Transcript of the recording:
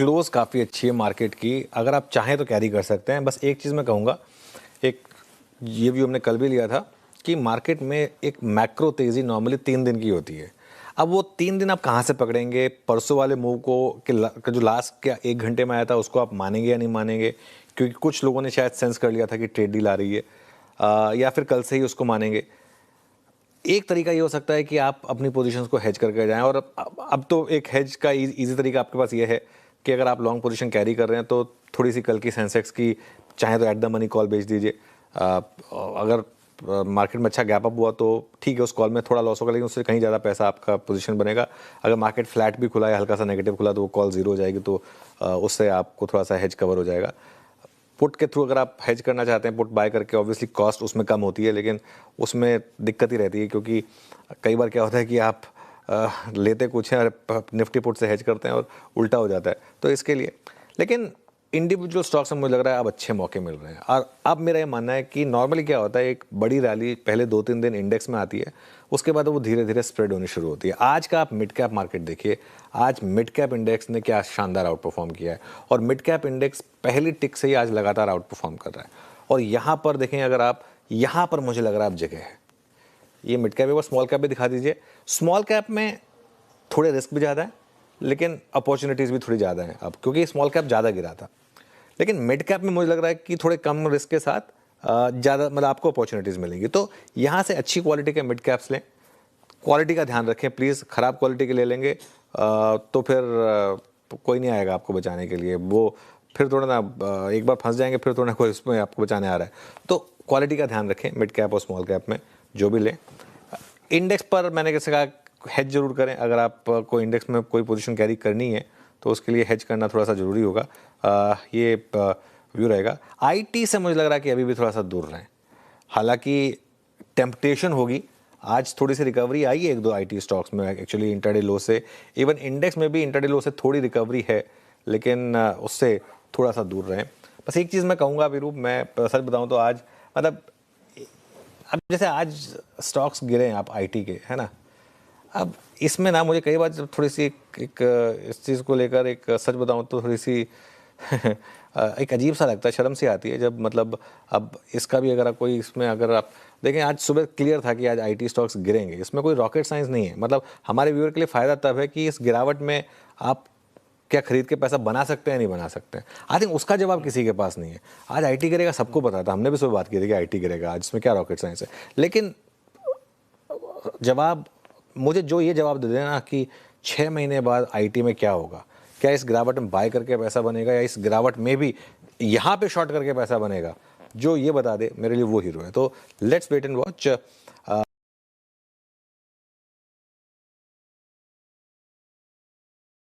Close काफ़ी अच्छी है मार्केट की, अगर आप चाहें तो कैरी कर सकते हैं। बस एक चीज़ मैं कहूँगा, एक ये व्यू हमने कल भी लिया था कि मार्केट में एक मैक्रो तेज़ी नॉर्मली 3 दिन की होती है। अब वो 3 दिन आप कहाँ से पकड़ेंगे? परसों वाले मूव को कि जो लास्ट क्या 1 घंटे में आया था उसको आप मानेंगे या नहीं मानेंगे? क्योंकि कुछ लोगों ने शायद सेंस कर लिया था कि ट्रेड डील आ रही है, या फिर कल से ही उसको मानेंगे। एक तरीका ये हो सकता है कि आप अपनी पोजीशंस को हेज करके जाएं, और अब तो एक हेज का इजी तरीका आपके पास ये है कि अगर आप लॉन्ग पोजीशन कैरी कर रहे हैं तो थोड़ी सी कल की सेंसेक्स की चाहे तो एट द मनी कॉल बेच दीजिए। अगर मार्केट में अच्छा गैप अप हुआ तो ठीक है, उस कॉल में थोड़ा लॉस होगा लेकिन उससे कहीं ज़्यादा पैसा आपका पोजीशन बनेगा। अगर मार्केट फ्लैट भी खुला है, हल्का सा नेगेटिव खुला, तो वो कॉल जीरो हो जाएगी, तो उससे आपको थोड़ा सा हेज कवर हो जाएगा। पुट के थ्रू अगर आप हेज करना चाहते हैं, पुट बाय करके, ऑब्वियसली कॉस्ट उसमें कम होती है, लेकिन उसमें दिक्कत ही रहती है क्योंकि कई बार क्या होता है कि आप लेते कुछ हैं और निफ्टी पुट से हेज करते हैं और उल्टा हो जाता है, तो इसके लिए। लेकिन इंडिविजुअल स्टॉक्स में मुझे लग रहा है अब अच्छे मौके मिल रहे हैं। और अब मेरा ये मानना है कि नॉर्मली क्या होता है, एक बड़ी रैली पहले 2-3 दिन इंडेक्स में आती है, उसके बाद वो धीरे धीरे स्प्रेड होनी शुरू होती है। आज का आप मिड कैप मार्केट देखिए, आज मिड कैप इंडेक्स ने क्या शानदार आउट परफॉर्म किया है, और मिड कैप इंडेक्स पहली टिक से ही आज लगातार आउट परफॉर्म कर रहा है। और यहाँ पर देखें, अगर आप यहाँ पर मुझे लग रहा है अब जगह है, ये मिड कैप और स्मॉल कैप भी दिखा दीजिए। स्मॉल कैप में थोड़े रिस्क भी ज़्यादा है लेकिन अपॉर्चुनिटीज़ भी थोड़ी ज़्यादा हैं अब, क्योंकि स्मॉल कैप ज़्यादा गिरा था। लेकिन मिड कैप में मुझे लग रहा है कि थोड़े कम रिस्क के साथ ज़्यादा मतलब आपको अपॉर्चुनिटीज़ मिलेंगी। तो यहाँ से अच्छी क्वालिटी के मिड कैप्स लें, क्वालिटी का ध्यान रखें प्लीज़। ख़राब क्वालिटी के ले लेंगे तो फिर कोई नहीं आएगा आपको बचाने के लिए, वो फिर थोड़ा ना एक बार फंस जाएंगे, फिर थोड़ा कोई उसमें आपको बचाने आ रहा है। तो क्वालिटी का ध्यान रखें मिड कैप और स्मॉल कैप में जो भी लें। इंडेक्स पर मैंने कैसे कहा, हेज जरूर करें। अगर आप को इंडेक्स में कोई पोजीशन कैरी करनी है तो उसके लिए हेज करना थोड़ा सा ज़रूरी होगा। ये व्यू रहेगा। आईटी से मुझे लग रहा है कि अभी भी थोड़ा सा दूर रहें, हालांकि टेम्पटेशन होगी। आज थोड़ी सी रिकवरी आई है एक दो आईटी स्टॉक्स में एक्चुअली इंटरडे लो से, इवन इंडेक्स में भी इंटरडे लो से थोड़ी रिकवरी है, लेकिन उससे थोड़ा सा दूर रहें। बस एक चीज़ मैं कहूँगा विरूप, मैं सच बताऊँ तो आज मतलब अब जैसे आज स्टॉक्स गिरे हैं आप आईटी के, है ना, अब इसमें ना मुझे कई बार जब थोड़ी सी इस चीज़ को लेकर एक सच बताऊं तो थोड़ी सी एक अजीब सा लगता है, शर्म सी आती है जब मतलब अब इसका भी अगर कोई इसमें अगर आप देखें, आज सुबह क्लियर था कि आज आईटी स्टॉक्स गिरेंगे। इसमें कोई रॉकेट साइंस नहीं है, मतलब हमारे व्यूअर के लिए फ़ायदा तब है कि इस गिरावट में आप क्या खरीद के पैसा बना सकते हैं नहीं बना सकते हैं। आई थिंक उसका जवाब किसी के पास नहीं है। आज आईटी गिरेगा सबको पता था, हमने भी सुबह बात की थी कि आईटी गिरेगा आज, इसमें क्या रॉकेट साइंस है। लेकिन जवाब मुझे जो ये जवाब दे देना कि 6 महीने बाद आईटी में क्या होगा, क्या इस गिरावट में बाय करके पैसा बनेगा या इस गिरावट में भी यहाँ पे शॉर्ट करके पैसा बनेगा, जो ये बता दे मेरे लिए वो हीरो है। तो लेट्स वेट एंड वॉच।